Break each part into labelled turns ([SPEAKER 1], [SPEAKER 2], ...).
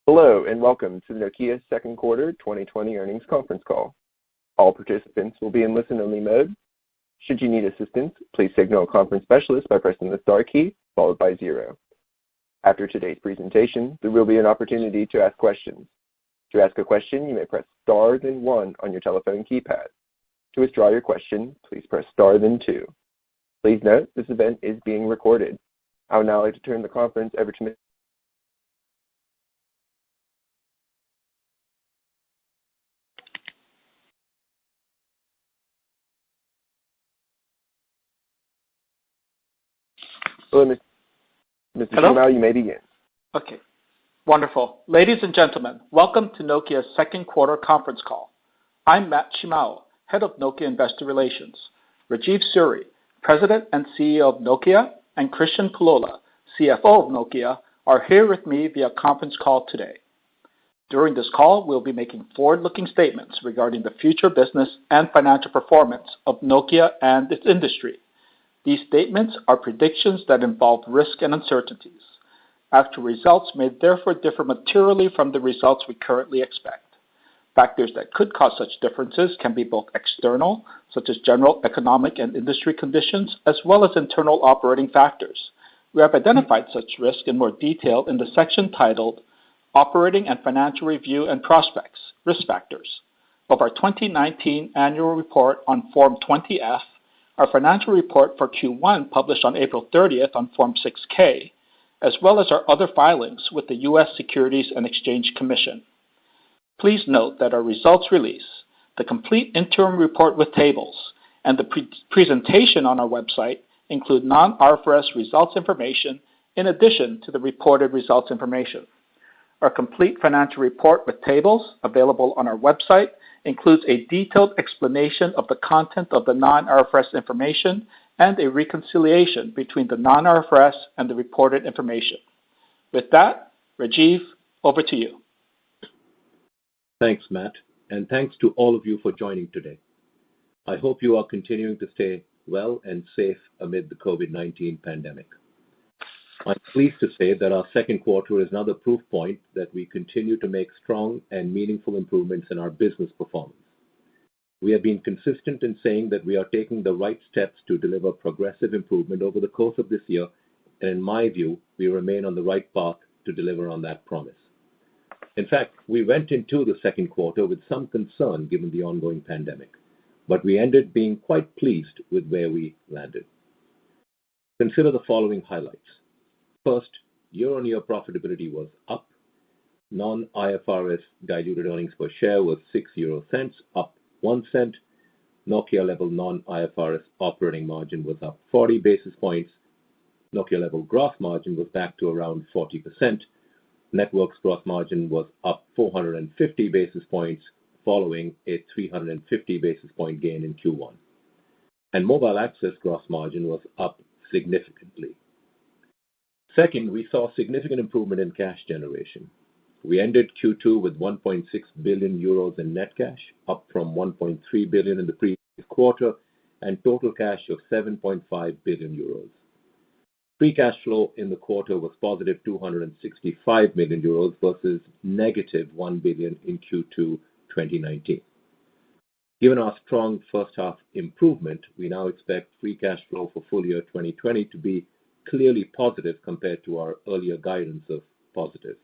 [SPEAKER 1] Hello, and welcome to the Nokia second quarter 2020 earnings conference call. All participants will be in listen-only mode. Should you need assistance, please signal a conference specialist by pressing the star key followed by 0. After today's presentation, there will be an opportunity to ask questions. To ask a question, you may press star then 1 on your telephone keypad. To withdraw your question, please press star then 2. Please note, this event is being recorded. I would now like to turn the conference over to Mr. Shimao, you may begin.
[SPEAKER 2] Okay, wonderful. Ladies and gentlemen, welcome to Nokia's second quarter conference call. I'm Matt Shimao, Head of Nokia Investor Relations. Rajeev Suri, President and CEO of Nokia, and Kristian Pullola, CFO of Nokia, are here with me via conference call today. During this call, we'll be making forward-looking statements regarding the future business and financial performance of Nokia and its industry. These statements are predictions that involve risk and uncertainties. Actual results may therefore differ materially from the results we currently expect. Factors that could cause such differences can be both external, such as general economic and industry conditions, as well as internal operating factors. We have identified such risk in more detail in the section titled Operating and Financial Review and Prospects, Risk Factors, of our 2019 Annual Report on Form 20-F, our financial report for Q1 published on April 30th on Form 6-K, as well as our other filings with the U.S. Securities and Exchange Commission. Please note that our results release, the complete interim report with tables, and the presentation on our website include non-IFRS results information in addition to the reported results information. Our complete financial report with tables, available on our website, includes a detailed explanation of the content of the non-IFRS information and a reconciliation between the non-IFRS and the reported information. With that, Rajeev, over to you.
[SPEAKER 3] Thanks, Matt, and thanks to all of you for joining today. I hope you are continuing to stay well and safe amid the COVID-19 pandemic. I'm pleased to say that our second quarter is another proof point that we continue to make strong and meaningful improvements in our business performance. We have been consistent in saying that we are taking the right steps to deliver progressive improvement over the course of this year, and in my view, we remain on the right path to deliver on that promise. In fact, we went into the second quarter with some concern given the ongoing pandemic, but we ended being quite pleased with where we landed. Consider the following highlights. First, year-on-year profitability was up. Non-IFRS diluted earnings per share was 0.06, up 1 cent. Nokia level non-IFRS operating margin was up 40 basis points. Nokia level gross margin was back to around 40%. Networks gross margin was up 450 basis points, following a 350 basis point gain in Q1. And mobile access gross margin was up significantly. Second, we saw significant improvement in cash generation. We ended Q2 with 1.6 billion euros in net cash, up from 1.3 billion in the previous quarter, and total cash of 7.5 billion euros. Free cash flow in the quarter was positive 265 million euros versus negative 1 billion in Q2 2019. Given our strong first half improvement, we now expect free cash flow for full year 2020 to be clearly positive compared to our earlier guidance of positive.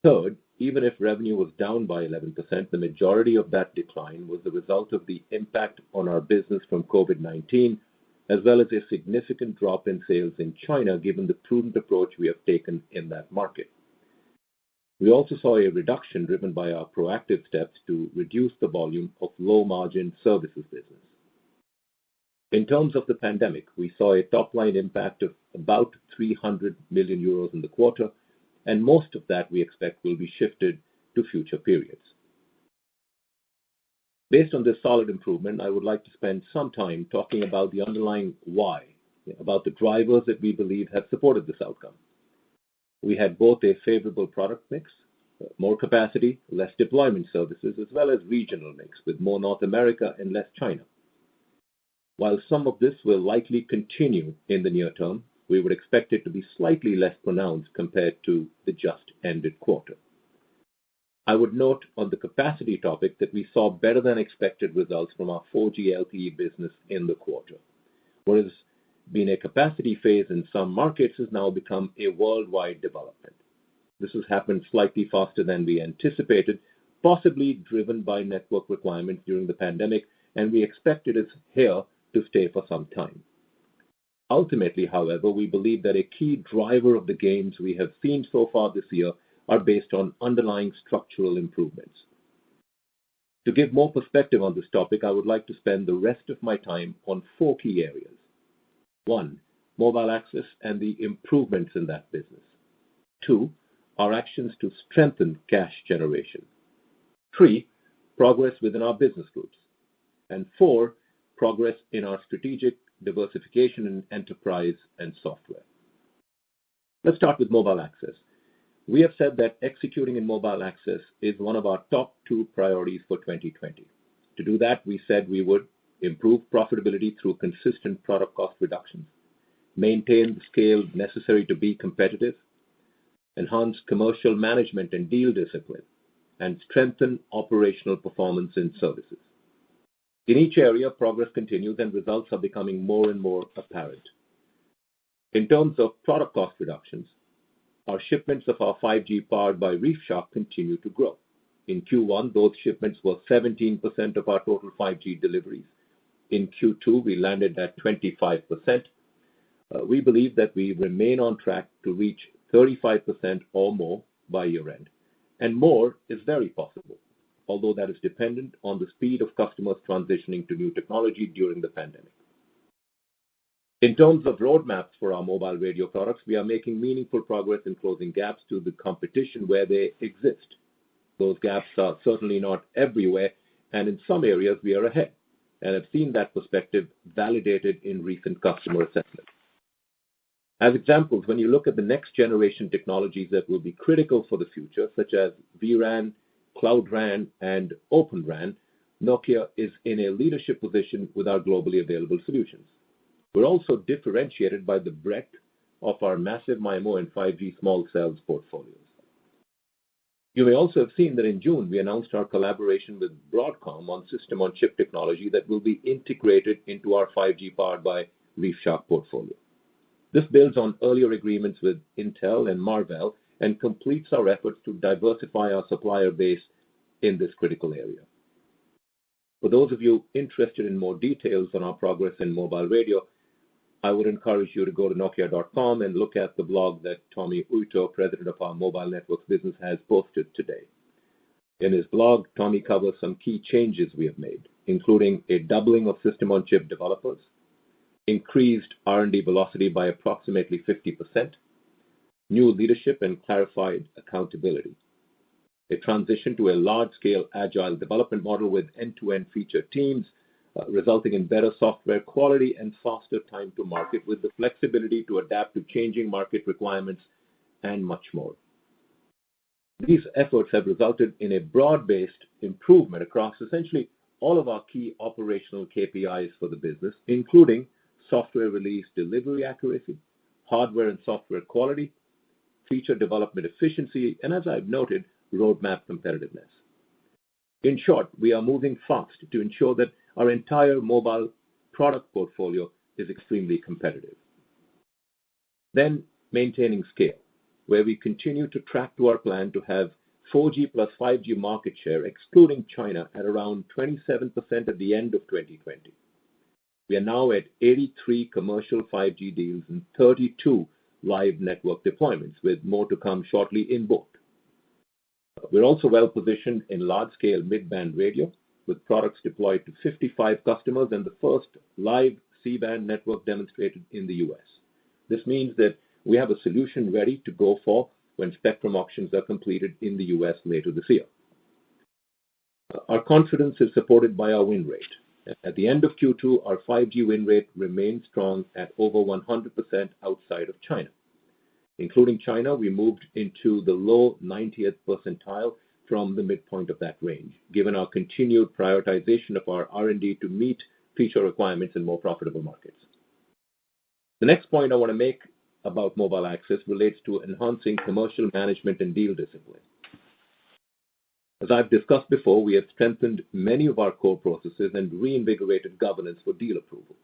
[SPEAKER 3] Third, even if revenue was down by 11%, the majority of that decline was the result of the impact on our business from COVID-19, as well as a significant drop in sales in China, given the prudent approach we have taken in that market. We also saw a reduction driven by our proactive steps to reduce the volume of low-margin services business. In terms of the pandemic, we saw a top-line impact of about 300 million euros in the quarter, and most of that we expect will be shifted to future periods. Based on this solid improvement, I would like to spend some time talking about the underlying why, about the drivers that we believe have supported this outcome. We had both a favorable product mix, more capacity, less deployment services, as well as regional mix with more North America and less China. While some of this will likely continue in the near term, we would expect it to be slightly less pronounced compared to the just ended quarter. I would note on the capacity topic that we saw better than expected results from our 4G LTE business in the quarter. What has been a capacity phase in some markets has now become a worldwide development. This has happened slightly faster than we anticipated, possibly driven by network requirements during the pandemic, and we expect it is here to stay for some time. Ultimately, however, we believe that a key driver of the gains we have seen so far this year are based on underlying structural improvements. To give more perspective on this topic, I would like to spend the rest of my time on 4 key areas. 1, mobile access and the improvements in that business. 2, our actions to strengthen cash generation. 3, progress within our business groups. And 4, progress in our strategic diversification in enterprise and software. Let's start with mobile access. We have said that executing in mobile access is one of our top 2 priorities for 2020. To do that, we said we would improve profitability through consistent product cost reductions, maintain the scale necessary to be competitive, enhance commercial management and deal discipline, and strengthen operational performance in services. In each area, progress continues and results are becoming more and more apparent. In terms of product cost reductions, our shipments of our 5G powered by ReefShark continue to grow. In Q1, those shipments were 17% of our total 5G deliveries. In Q2, we landed at 25%. We believe that we remain on track to reach 35% or more by year end. And more is very possible, although that is dependent on the speed of customers transitioning to new technology during the pandemic. In terms of roadmaps for our mobile radio products, we are making meaningful progress in closing gaps to the competition where they exist. Those gaps are certainly not everywhere, and in some areas we are ahead, and have seen that perspective validated in recent customer assessments. As examples, when you look at the next generation technologies that will be critical for the future, such as vRAN, Cloud RAN, and Open RAN, Nokia is in a leadership position with our globally available solutions. We're also differentiated by the breadth of our massive MIMO and 5G small cells portfolios. You may also have seen that in June we announced our collaboration with Broadcom on system-on-chip technology that will be integrated into our 5G powered by ReefShark portfolio. This builds on earlier agreements with Intel and Marvell and completes our efforts to diversify our supplier base in this critical area. For those of you interested in more details on our progress in mobile radio, I would encourage you to go to Nokia.com and look at the blog that Tommy Uito, president of our mobile networks business, has posted today. In his blog, Tommy covers some key changes we have made, including a doubling of system-on-chip developers, increased R&D velocity by approximately 50%, new leadership and clarified accountability, a transition to a large-scale agile development model with end-to-end feature teams, resulting in better software quality and faster time to market with the flexibility to adapt to changing market requirements, and much more. These efforts have resulted in a broad-based improvement across essentially all of our key operational KPIs for the business, including software release delivery accuracy, hardware and software quality, feature development efficiency, and as I've noted, roadmap competitiveness. In short, we are moving fast to ensure that our entire mobile product portfolio is extremely competitive. Then, maintaining scale, where we continue to track to our plan to have 4G plus 5G market share, excluding China, at around 27% at the end of 2020. We are now at 83 commercial 5G deals and 32 live network deployments, with more to come shortly in both. We're also well positioned in large-scale mid-band radio, with products deployed to 55 customers and the first live C-band network demonstrated in the US. This means that we have a solution ready to go for when spectrum auctions are completed in the US later this year. Our confidence is supported by our win rate. At the end of Q2, our 5G win rate remains strong at over 100% outside of China. Including China, we moved into the low 90th percentile from the midpoint of that range, given our continued prioritization of our R&D to meet feature requirements in more profitable markets. The next point I want to make about mobile access relates to enhancing commercial management and deal discipline. As I've discussed before, we have strengthened many of our core processes and reinvigorated governance for deal approval.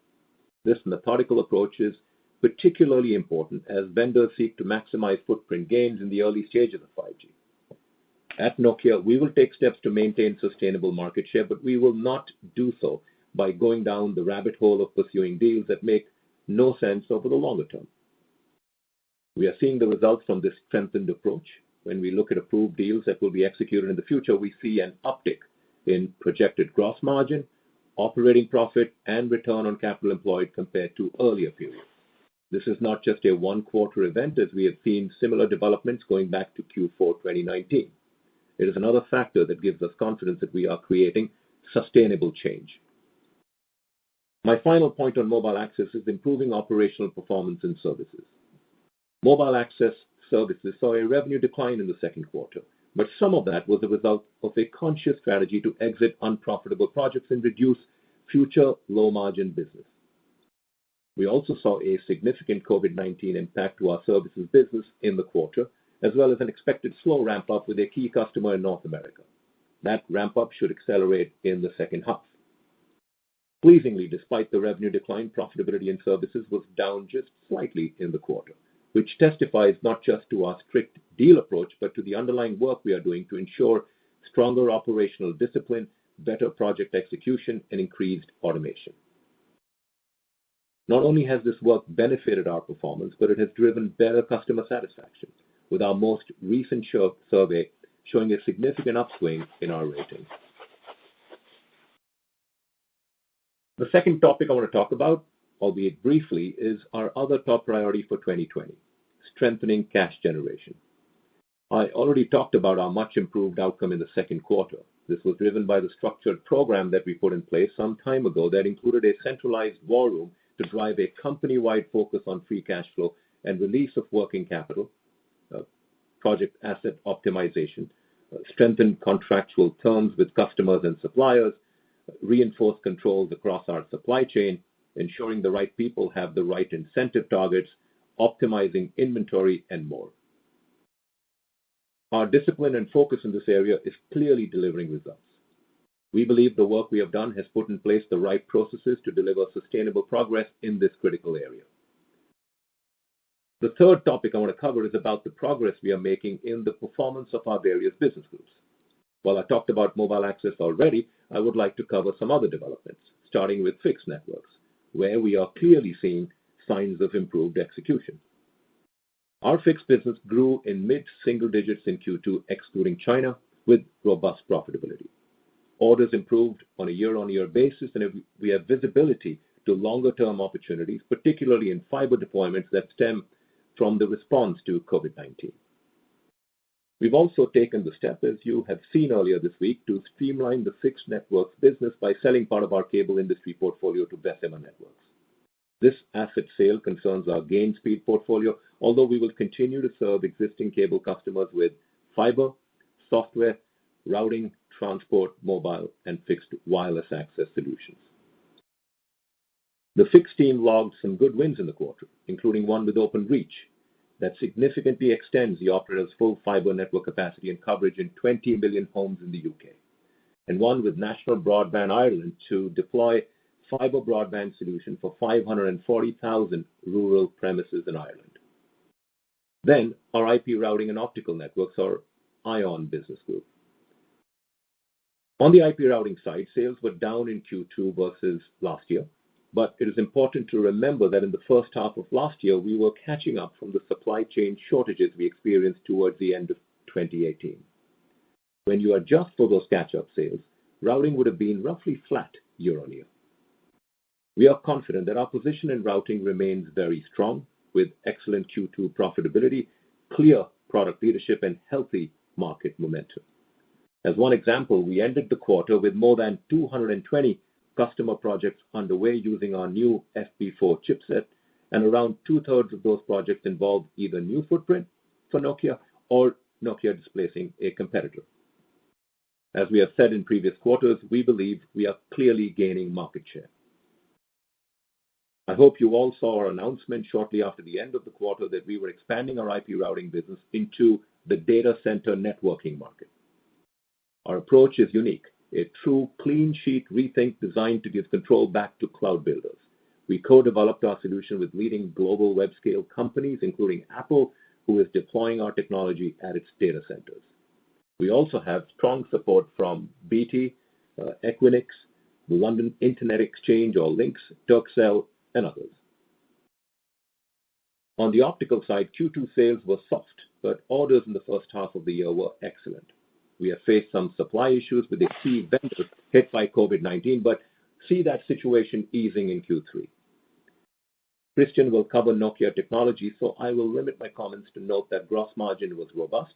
[SPEAKER 3] This methodical approach is particularly important as vendors seek to maximize footprint gains in the early stages of 5G. At Nokia, we will take steps to maintain sustainable market share, but we will not do so by going down the rabbit hole of pursuing deals that make no sense over the longer term. We are seeing the results from this strengthened approach. When we look at approved deals that will be executed in the future, we see an uptick in projected gross margin, operating profit, and return on capital employed compared to earlier periods. This is not just a one-quarter event, as we have seen similar developments going back to Q4 2019. It is another factor that gives us confidence that we are creating sustainable change. My final point on mobile access is improving operational performance and services. Mobile access services saw a revenue decline in the second quarter, but some of that was a result of a conscious strategy to exit unprofitable projects and reduce future low-margin business. We also saw a significant COVID-19 impact to our services business in the quarter, as well as an expected slow ramp-up with a key customer in North America. That ramp-up should accelerate in the second half. Pleasingly, despite the revenue decline, profitability in services was down just slightly in the quarter, which testifies not just to our strict deal approach, but to the underlying work we are doing to ensure stronger operational discipline, better project execution, and increased automation. Not only has this work benefited our performance, but it has driven better customer satisfaction, with our most recent survey showing a significant upswing in our ratings. The second topic I want to talk about, albeit briefly, is our other top priority for 2020, strengthening cash generation. I already talked about our much improved outcome in the second quarter. This was driven by the structured program that we put in place some time ago that included a centralized war room to drive a company-wide focus on free cash flow and release of working capital, project asset optimization, strengthened contractual terms with customers and suppliers, reinforced controls across our supply chain, ensuring the right people have the right incentive targets, optimizing inventory, and more. Our discipline and focus in this area is clearly delivering results. We believe the work we have done has put in place the right processes to deliver sustainable progress in this critical area. The third topic I want to cover is about the progress we are making in the performance of our various business groups. While I talked about mobile access already, I would like to cover some other developments, starting with fixed networks, where we are clearly seeing signs of improved execution. Our fixed business grew in mid-single digits in Q2, excluding China, with robust profitability. Orders improved on a year-on-year basis, and we have visibility to longer-term opportunities, particularly in fiber deployments that stem from the response to COVID-19. We've also taken the step, as you have seen earlier this week, to streamline the fixed networks business by selling part of our cable industry portfolio to Bessemer Networks. This asset sale concerns our Gainspeed portfolio, although we will continue to serve existing cable customers with fiber, software, routing, transport, mobile, and fixed wireless access solutions. The fixed team logged some good wins in the quarter, including one with Openreach that significantly extends the operator's full fiber network capacity and coverage in 20 million homes in the UK, and one with National Broadband Ireland to deploy fiber broadband solution for 540,000 rural premises in Ireland. Then our IP routing and optical networks, or ION business group. On the IP routing side, sales were down in Q2 versus last year, but it is important to remember that in the first half of last year, we were catching up from the supply chain shortages we experienced towards the end of 2018. When you adjust for those catch-up sales, routing would have been roughly flat year on year. We are confident that our position in routing remains very strong, with excellent Q2 profitability, clear product leadership, and healthy market momentum. As one example, we ended the quarter with more than 220 customer projects underway using our new FP4 chipset, and around two-thirds of those projects involved either new footprint for Nokia or Nokia displacing a competitor. As we have said in previous quarters, we believe we are clearly gaining market share. I hope you all saw our announcement shortly after the end of the quarter that we were expanding our IP routing business into the data center networking market. Our approach is unique, a true clean sheet rethink designed to give control back to cloud builders. We co-developed our solution with leading global web-scale companies, including Apple, who is deploying our technology at its data centers. We also have strong support from BT, Equinix, the London Internet Exchange or Lynx, Turkcell, and others. On the optical side, Q2 sales were soft, but orders in the first half of the year were excellent. We have faced some supply issues with a key vendor hit by COVID-19, but see that situation easing in Q3. Christian will cover Nokia technology, so I will limit my comments to note that gross margin was robust,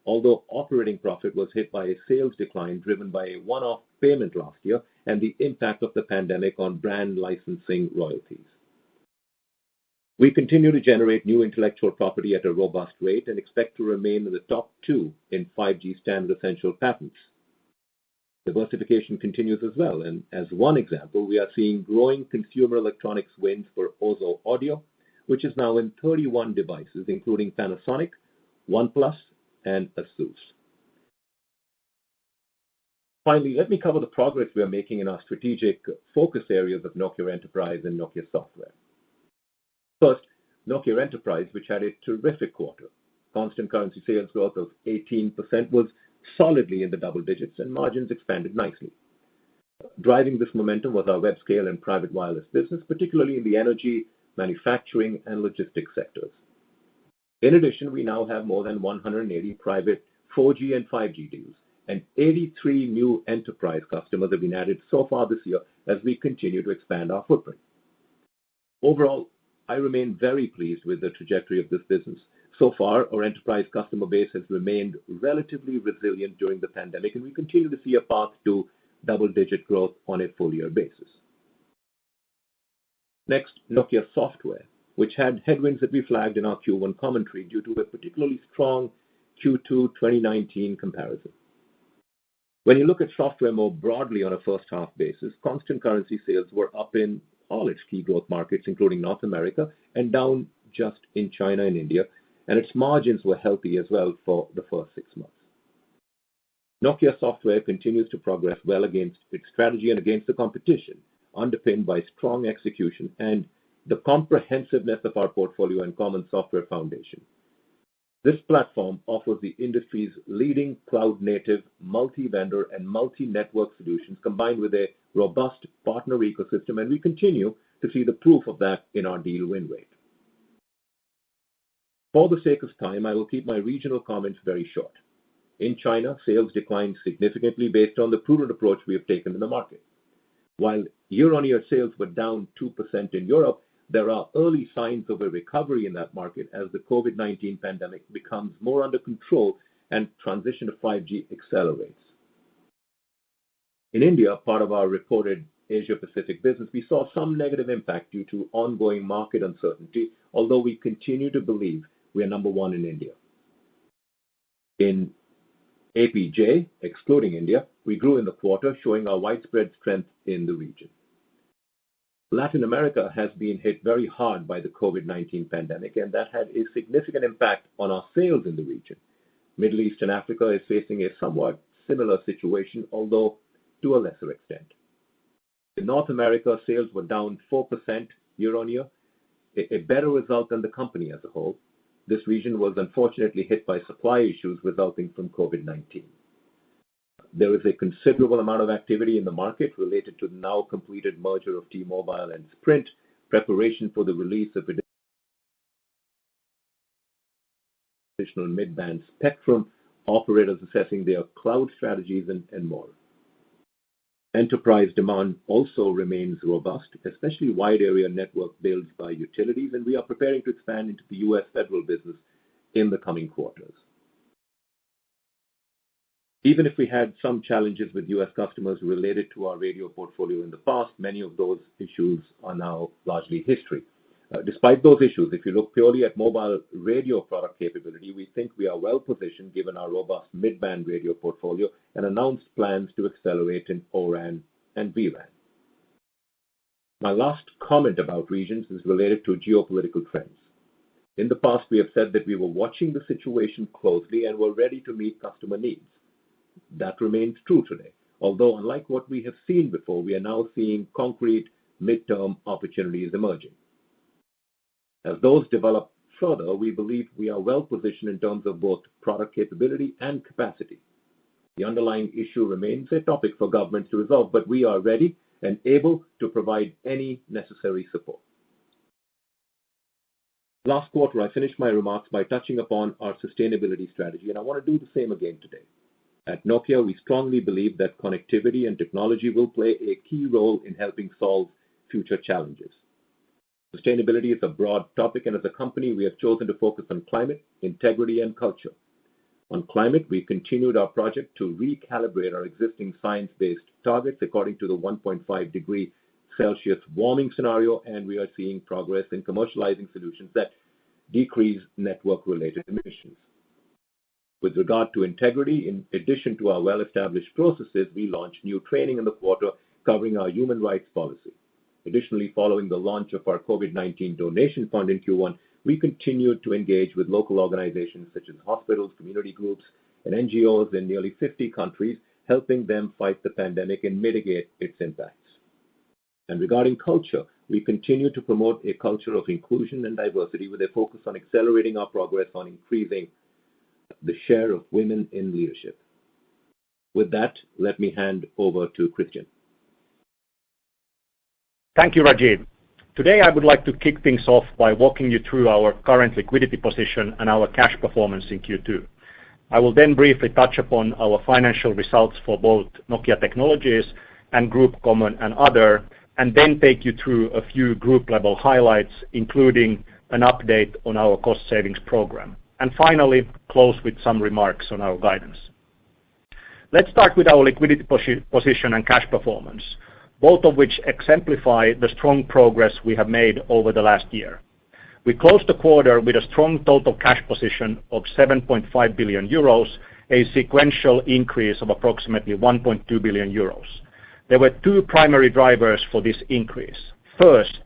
[SPEAKER 3] although operating profit was hit by a sales decline driven by a one-off payment last year and the impact of the pandemic on brand licensing royalties. We continue to generate new intellectual property at a robust rate and expect to remain in the top 2 in 5G standard essential patents. Diversification continues as well, and as one example, we are seeing growing consumer electronics wins for Ozo Audio, which is now in 31 devices, including Panasonic, OnePlus, and Asus. Finally, let me cover the progress we are making in our strategic focus areas of Nokia Enterprise and Nokia Software. First, Nokia Enterprise, which had a terrific quarter. Constant currency sales growth of 18% was solidly in the double digits and margins expanded nicely. Driving this momentum was our web scale and private wireless business, particularly in the energy, manufacturing, and logistics sectors. In addition, we now have more than 180 private 4G and 5G deals, and 83 new enterprise customers have been added so far this year as we continue to expand our footprint. Overall, I remain very pleased with the trajectory of this business. So far, our enterprise customer base has remained relatively resilient during the pandemic, and we continue to see a path to double-digit growth on a full-year basis. Next, Nokia Software, which had headwinds that we flagged in our Q1 commentary due to a particularly strong Q2 2019 comparison. When you look at software more broadly on a first-half basis, constant currency sales were up in all its key growth markets, including North America, and down just in China and India, and its margins were healthy as well for the first 6 months. Nokia Software continues to progress well against its strategy and against the competition, underpinned by strong execution and the comprehensiveness of our portfolio and common software foundation. This platform offers the industry's leading cloud-native, multi-vendor and multi-network solutions combined with a robust partner ecosystem, and we continue to see the proof of that in our deal win rate. For the sake of time, I will keep my regional comments very short. In China, sales declined significantly based on the prudent approach we have taken in the market. While year-on-year sales were down 2% in Europe, there are early signs of a recovery in that market as the COVID-19 pandemic becomes more under control and transition to 5G accelerates. In India, part of our reported Asia-Pacific business, we saw some negative impact due to ongoing market uncertainty, although we continue to believe we are number 1 in India. In APJ, excluding India, we grew in the quarter, showing our widespread strength in the region. Latin America has been hit very hard by the COVID-19 pandemic, and that had a significant impact on our sales in the region. Middle East and Africa is facing a somewhat similar situation, although to a lesser extent. In North America, sales were down 4% year-on-year, a better result than the company as a whole. This region was unfortunately hit by supply issues resulting from COVID-19. There is a considerable amount of activity in the market related to the now completed merger of T-Mobile and Sprint, preparation for the release of additional mid-band spectrum, operators assessing their cloud strategies, and more. Enterprise demand also remains robust, especially wide area network builds by utilities, and we are preparing to expand into the U.S. federal business in the coming quarters. Even if we had some challenges with U.S. customers related to our radio portfolio in the past, many of those issues are now largely history. Despite those issues, if you look purely at mobile radio product capability, we think we are well positioned given our robust mid-band radio portfolio and announced plans to accelerate in O-RAN and vRAN. My last comment about regions is related to geopolitical trends. In the past, we have said that we were watching the situation closely and were ready to meet customer needs. That remains true today, although unlike what we have seen before, we are now seeing concrete midterm opportunities emerging. As those develop further, we believe we are well positioned in terms of both product capability and capacity. The underlying issue remains a topic for governments to resolve, but we are ready and able to provide any necessary support. Last quarter, I finished my remarks by touching upon our sustainability strategy, and I want to do the same again today. At Nokia, we strongly believe that connectivity and technology will play a key role in helping solve future challenges. Sustainability is a broad topic, and as a company, we have chosen to focus on climate, integrity, and culture. On climate, we continued our project to recalibrate our existing science-based targets according to the 1.5 degree Celsius warming scenario, and we are seeing progress in commercializing solutions that decrease network-related emissions. With regard to integrity, in addition to our well-established processes, we launched new training in the quarter covering our human rights policy. Additionally, following the launch of our COVID-19 donation fund in Q1, we continued to engage with local organizations such as hospitals, community groups, and NGOs in nearly 50 countries, helping them fight the pandemic and mitigate its impacts. And regarding culture, we continue to promote a culture of inclusion and diversity with a focus on accelerating our progress on increasing the share of women in leadership. With that, let me hand over to Christian.
[SPEAKER 4] Thank you, Rajeev. Today, I would like to kick things off by walking you through our current liquidity position and our cash performance in Q2. I will then briefly touch upon our financial results for both Nokia Technologies and Group Common and Other, and then take you through a few group-level highlights, including an update on our cost savings program. And finally, close with some remarks on our guidance. Let's start with our liquidity position and cash performance, both of which exemplify the strong progress we have made over the last year. We closed the quarter with a strong total cash position of 7.5 billion euros, a sequential increase of approximately 1.2 billion euros. There were two primary drivers for this increase. First,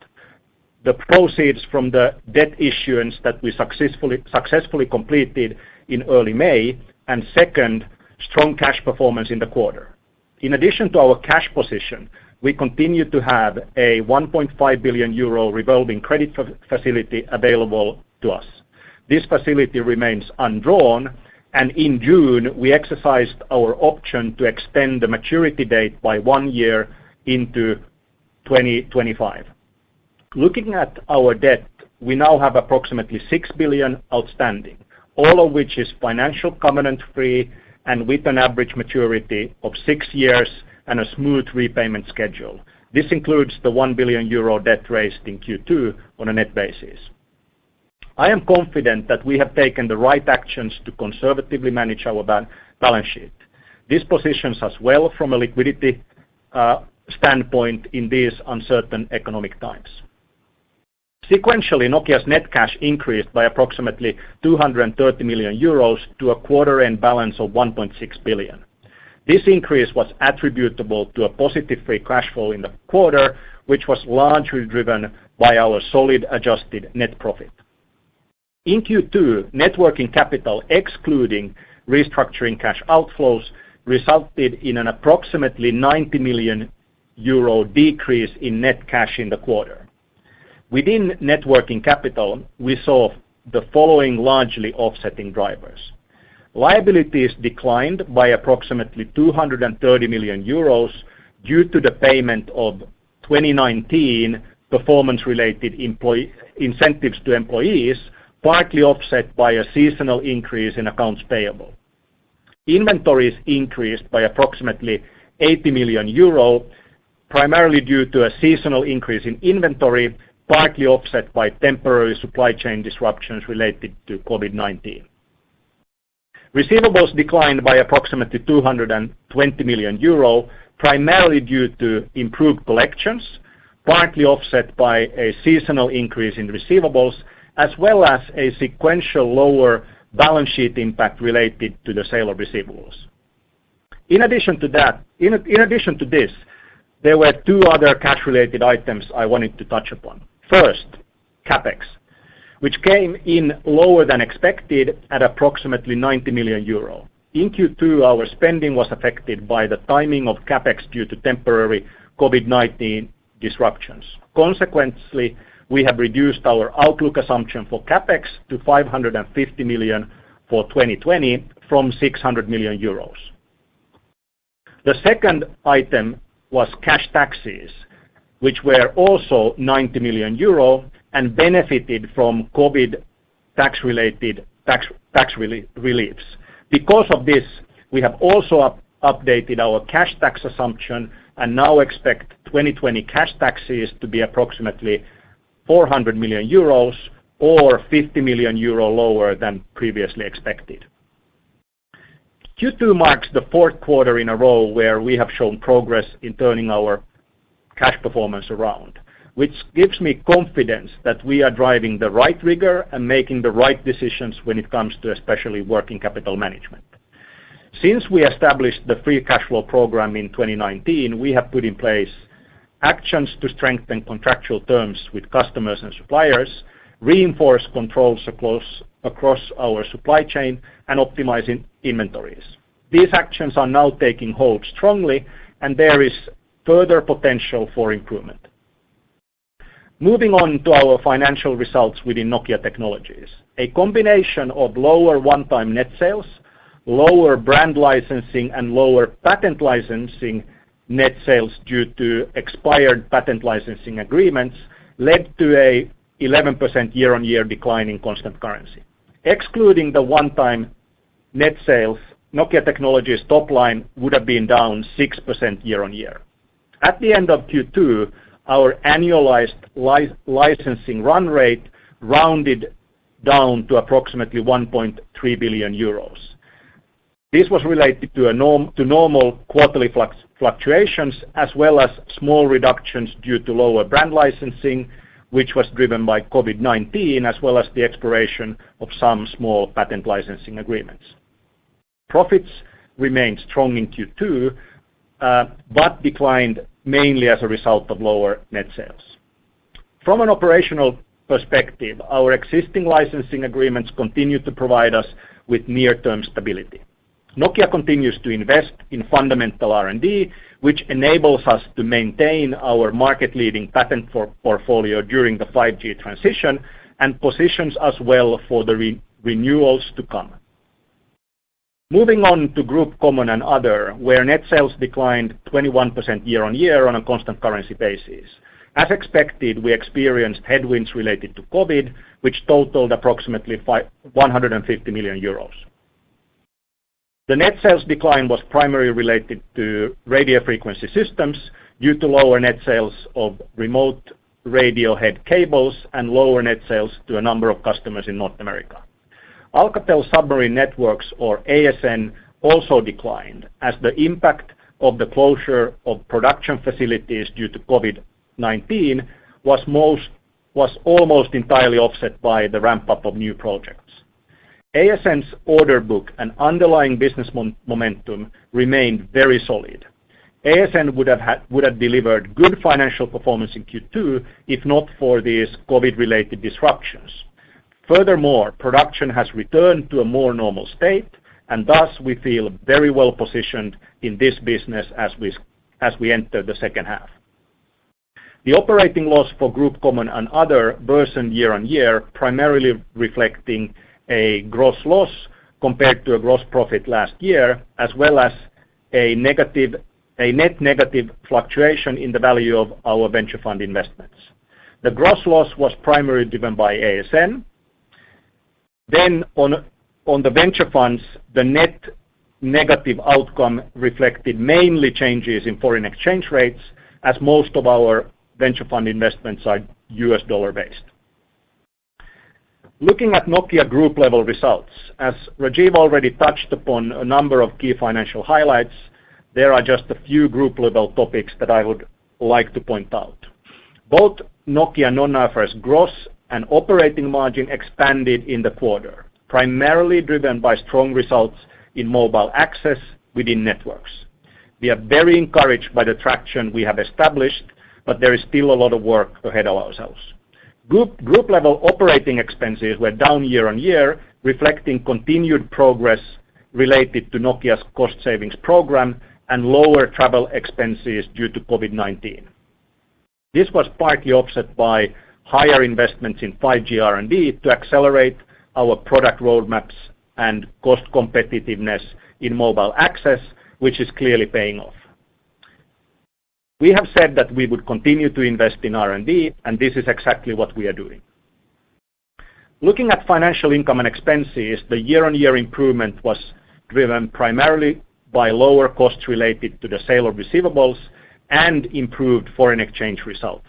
[SPEAKER 4] the proceeds from the debt issuance that we successfully completed in early May, and second, strong cash performance in the quarter. In addition to our cash position, we continue to have a 1.5 billion euro revolving credit facility available to us. This facility remains undrawn, and in June, we exercised our option to extend the maturity date by 1 year into 2025. Looking at our debt, we now have approximately 6 billion outstanding, all of which is financial covenant-free and with an average maturity of 6 years and a smooth repayment schedule. This includes the 1 billion euro debt raised in Q2 on a net basis. I am confident that we have taken the right actions to conservatively manage our balance sheet. This positions us well from a liquidity standpoint in these uncertain economic times. Sequentially, Nokia's net cash increased by approximately 230 million euros to a quarter-end balance of 1.6 billion. This increase was attributable to a positive free cash flow in the quarter, which was largely driven by our solid adjusted net profit. In Q2, net working capital, excluding restructuring cash outflows, resulted in an approximately 90 million euro decrease in net cash in the quarter. Within net working capital, we saw the following largely offsetting drivers. Liabilities declined by approximately 230 million euros due to the payment of 2019 performance-related incentives to employees, partly offset by a seasonal increase in accounts payable. Inventories increased by approximately 80 million euro, primarily due to a seasonal increase in inventory, partly offset by temporary supply chain disruptions related to COVID-19. Receivables declined by approximately 220 million euro, primarily due to improved collections, partly offset by a seasonal increase in receivables, as well as a sequential lower balance sheet impact related to the sale of receivables. In addition to this, there were two other cash-related items I wanted to touch upon. First, CapEx, which came in lower than expected at approximately 90 million euro. In Q2, our spending was affected by the timing of CapEx due to temporary COVID-19 disruptions. Consequently, we have reduced our outlook assumption for CapEx to 550 million for 2020 from 600 million euros. The second item was cash taxes, which were also 90 million euro and benefited from COVID tax-related tax reliefs. Because of this, we have also updated our cash tax assumption and now expect 2020 cash taxes to be approximately 400 million euros or 50 million euro lower than previously expected. Q2 marks the fourth quarter in a row where we have shown progress in turning our cash performance around, which gives me confidence that we are driving the right rigor and making the right decisions when it comes to especially working capital management. Since we established the free cash flow program in 2019, we have put in place actions to strengthen contractual terms with customers and suppliers, reinforce controls across our supply chain, and optimizing inventories. These actions are now taking hold strongly, and there is further potential for improvement. Moving on to our financial results within Nokia Technologies. A combination of lower one-time net sales, lower brand licensing, and lower patent licensing net sales due to expired patent licensing agreements led to a 11% year-on-year decline in constant currency. Excluding the one-time net sales, Nokia Technologies top line would have been down 6% year-on-year. At the end of Q2, our annualized licensing run rate rounded down to approximately 1.3 billion euros. This was related to normal quarterly fluctuations as well as small reductions due to lower brand licensing, which was driven by COVID-19, as well as the expiration of some small patent licensing agreements. Profits remained strong in Q2, but declined mainly as a result of lower net sales. From an operational perspective, our existing licensing agreements continue to provide us with near-term stability. Nokia continues to invest in fundamental R&D, which enables us to maintain our market-leading patent portfolio during the 5G transition and positions us well for the renewals to come. Moving on to Group Common and Other, where net sales declined 21% year-on-year on a constant currency basis. As expected, we experienced headwinds related to COVID, which totaled approximately 150 million euros. The net sales decline was primarily related to radio frequency systems due to lower net sales of remote radio head cables and lower net sales to a number of customers in North America. Alcatel Submarine Networks, or ASN, also declined as the impact of the closure of production facilities due to COVID-19 was almost entirely offset by the ramp-up of new projects. ASN's order book and underlying business momentum remained very solid. ASN would have delivered good financial performance in Q2 if not for these COVID-related disruptions. Furthermore, production has returned to a more normal state, and thus we feel very well positioned in this business as we enter the second half. The operating loss for Group Common and Other worsened year-on-year, primarily reflecting a gross loss compared to a gross profit last year, as well as a net negative fluctuation in the value of our venture fund investments. The gross loss was primarily driven by ASN. Then on the venture funds, the net negative outcome reflected mainly changes in foreign exchange rates, as most of our venture fund investments are US dollar based. Looking at Nokia Group level results, as Rajeev already touched upon a number of key financial highlights, there are just a few group level topics that I would like to point out. Both Nokia non-IFRS gross and operating margin expanded in the quarter, primarily driven by strong results in mobile access within networks. We are very encouraged by the traction we have established, but there is still a lot of work ahead of ourselves. Group level operating expenses were down year-on-year, reflecting continued progress related to Nokia's cost savings program and lower travel expenses due to COVID-19. This was partly offset by higher investments in 5G R&D to accelerate our product roadmaps and cost competitiveness in mobile access, which is clearly paying off. We have said that we would continue to invest in R&D, and this is exactly what we are doing. Looking at financial income and expenses, the year-on-year improvement was driven primarily by lower costs related to the sale of receivables and improved foreign exchange results.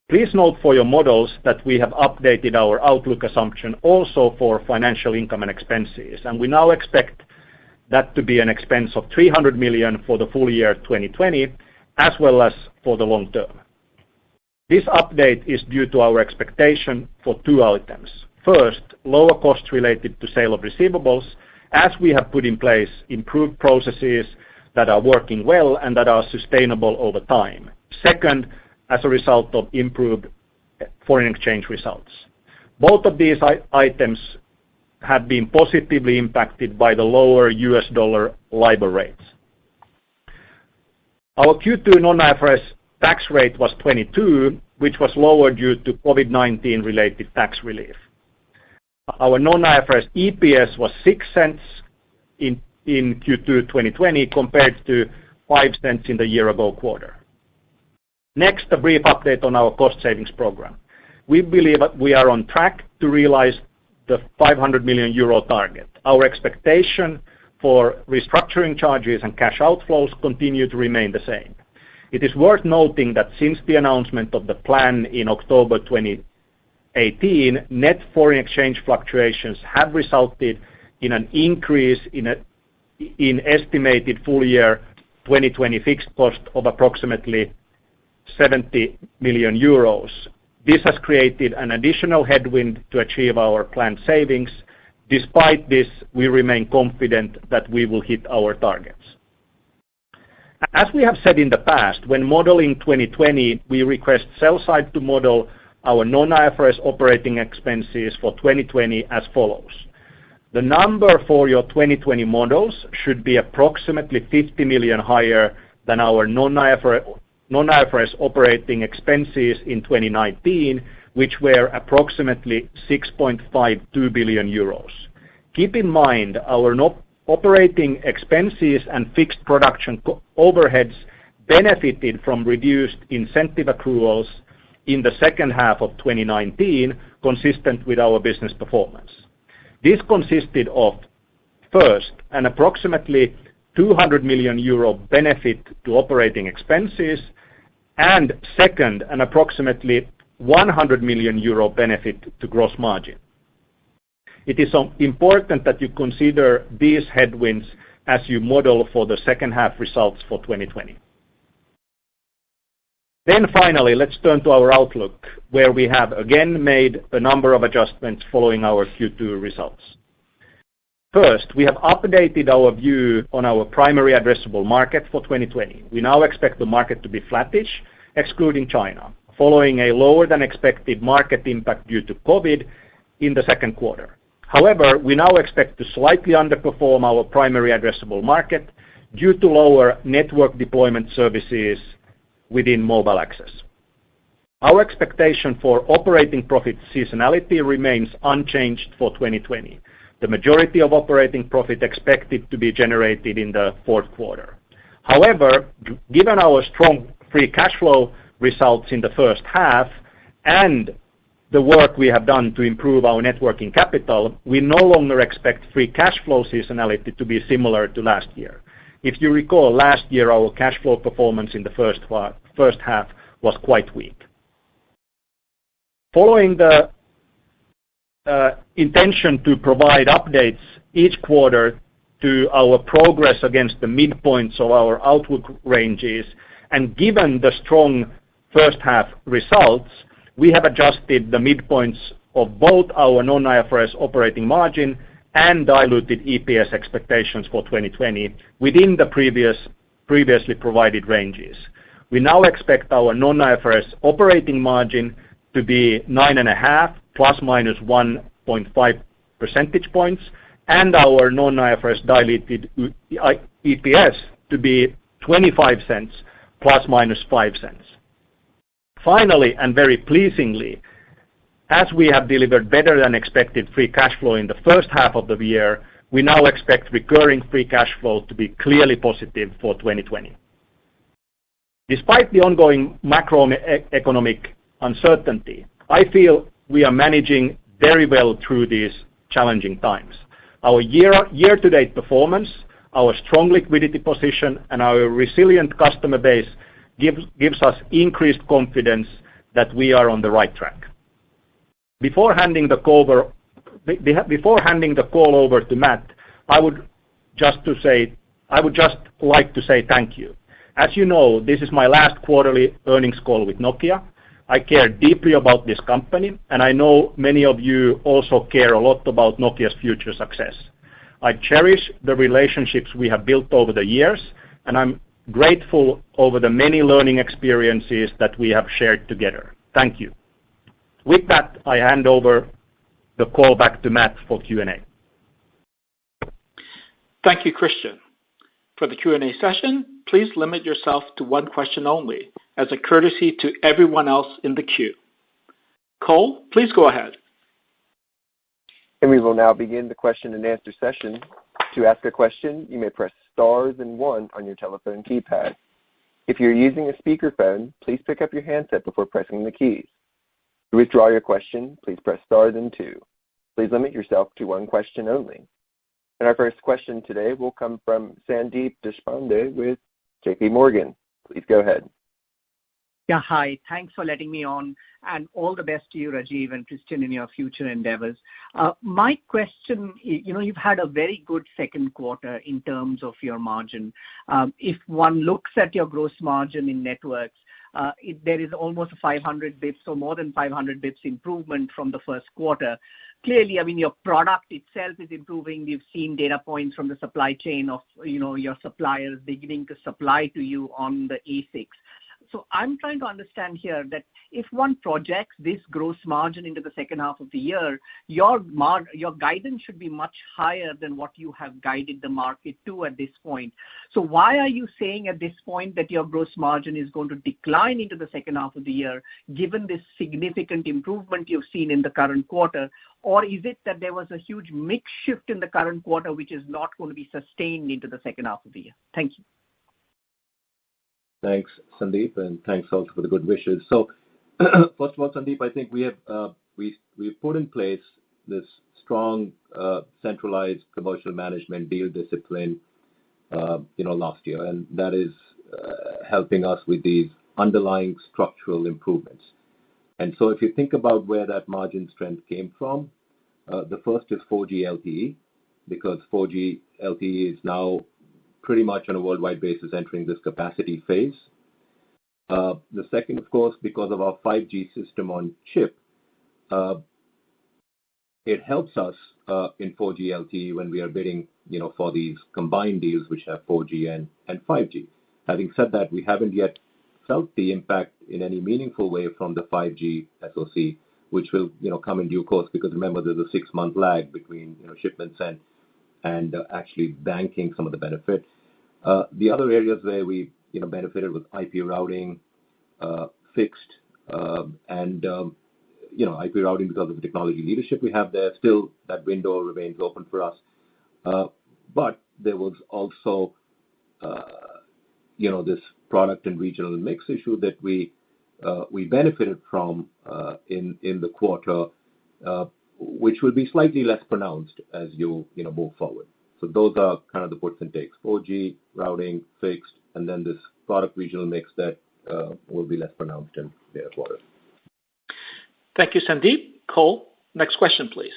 [SPEAKER 4] Please note for your models that we have updated our outlook assumption also for financial income and expenses, and we now expect that to be an expense of 300 million for the full year 2020, as well as for the long term. This update is due to our expectation for two items. First, lower costs related to sale of receivables, as we have put in place improved processes that are working well and that are sustainable over time. Second, as a result of improved foreign exchange results. Both of these items have been positively impacted by the lower US dollar LIBOR rates. Our Q2 non-IFRS tax rate was 22%, which was lower due to COVID-19 related tax relief. Our non-IFRS EPS was 0.06 in Q2 2020 compared to 0.05 in the year-ago quarter. Next, a brief update on our cost savings program. We believe that we are on track to realize the 500 million euro target. Our expectation for restructuring charges and cash outflows continue to remain the same. It is worth noting that since the announcement of the plan in October 2018, net foreign exchange fluctuations have resulted in an increase in estimated full year 2020 fixed cost of approximately 70 million euros. This has created an additional headwind to achieve our planned savings. Despite this, we remain confident that we will hit our targets. As we have said in the past, when modeling 2020, we request sell side to model our non-IFRS operating expenses for 2020 as follows. The number for your 2020 models should be approximately 50 million higher than our non-IFRS operating expenses in 2019, which were approximately 6.52 billion euros. Keep in mind, our operating expenses and fixed production overheads benefited from reduced incentive accruals in the second half of 2019, consistent with our business performance. This consisted of, first, an approximately 200 million euro benefit to operating expenses, and second, an approximately 100 million euro benefit to gross margin. It is important that you consider these headwinds as you model for the second half results for 2020. Then finally, let's turn to our outlook, where we have again made a number of adjustments following our Q2 results. First, we have updated our view on our primary addressable market for 2020. We now expect the market to be flattish, excluding China, following a lower than expected market impact due to COVID in the second quarter. However, we now expect to slightly underperform our primary addressable market due to lower network deployment services within mobile access. Our expectation for operating profit seasonality remains unchanged for 2020. The majority of operating profit expected to be generated in the fourth quarter. However, given our strong free cash flow results in the first half and the work we have done to improve our net working capital, we no longer expect free cash flow seasonality to be similar to last year. If you recall, last year our cash flow performance in the first half was quite weak. Following the intention to provide updates each quarter to our progress against the midpoints of our outlook ranges, and given the strong first half results, we have adjusted the midpoints of both our non-IFRS operating margin and diluted EPS expectations for 2020 within the previously provided ranges. We now expect our non-IFRS operating margin to be 9.5 ±1.5 percentage points, and our non-IFRS diluted EPS to be 25 cents ±5 cents. Finally, and very pleasingly, as we have delivered better than expected free cash flow in the first half of the year, we now expect recurring free cash flow to be clearly positive for 2020. Despite the ongoing macroeconomic uncertainty, I feel we are managing very well through these challenging times. Our year-to-date performance, our strong liquidity position, and our resilient customer base gives us increased confidence that we are on the right track. Before handing the call over to Matt, I would just like to say thank you. As you know, this is my last quarterly earnings call with Nokia. I care deeply about this company, and I know many of you also care a lot about Nokia's future success. I cherish the relationships we have built over the years, and I'm grateful over the many learning experiences that we have shared together. Thank you. With that, I hand over the call back to Matt for Q&A.
[SPEAKER 2] Thank you, Christian. For the Q&A session, please limit yourself to one question only, as a courtesy to everyone else in the queue. Cole, please go ahead.
[SPEAKER 1] And we will now begin the question and answer session. To ask a question, you may press star and 1 on your telephone keypad. If you're using a speakerphone, please pick up your handset before pressing the keys. To withdraw your question, please press star then 2. Please limit yourself to one question only. And our first question today will come from Sandeep Deshpande with JP Morgan. Please go ahead.
[SPEAKER 5] Yeah, hi. Thanks for letting me on, and all the best to you, Rajeev and Christian, in your future endeavors. My question, you've had a very good second quarter in terms of your margin. If one looks at your gross margin in networks, there is almost 500 bips or more than 500 bips improvement from the first quarter. Clearly, your product itself is improving. We've seen data points from the supply chain of, your suppliers beginning to supply to you on the ASICs. So I'm trying to understand here that if one projects this gross margin into the second half of the year, your guidance should be much higher than what you have guided the market to at this point. So why are you saying at this point that your gross margin is going to decline into the second half of the year, given this significant improvement you've seen in the current quarter? Or is it that there was a huge mix shift in the current quarter which is not going to be sustained into the second half of the year? Thank you.
[SPEAKER 3] Thanks, Sandeep, and thanks also for the good wishes. So, first of all, Sandeep, I think we've put in place this strong centralized commercial management deal discipline, last year, and that is helping us with these underlying structural improvements. And so, if you think about where that margin strength came from, the first is 4G LTE, because 4G LTE is now pretty much on a worldwide basis entering this capacity phase. The second, of course, because of our 5G system on chip, it helps us in 4G LTE when we are bidding, for these combined deals which have 4G and 5G. Having said that, we haven't yet felt the impact in any meaningful way from the 5G SoC, which will, come in due course, because remember, there's a 6-month lag between, shipments and actually banking some of the benefit. The other areas where we benefited with IP routing, fixed, and IP routing because of the technology leadership we have there. Still, that window remains open for us. But there was also, this product and regional mix issue that we benefited from in the quarter, which will be slightly less pronounced as you move forward. So those are kind of the puts and takes: 4G, routing, fixed, and then this product regional mix that will be less pronounced in their quarter.
[SPEAKER 2] Thank you, Sandeep. Cole, next question, please.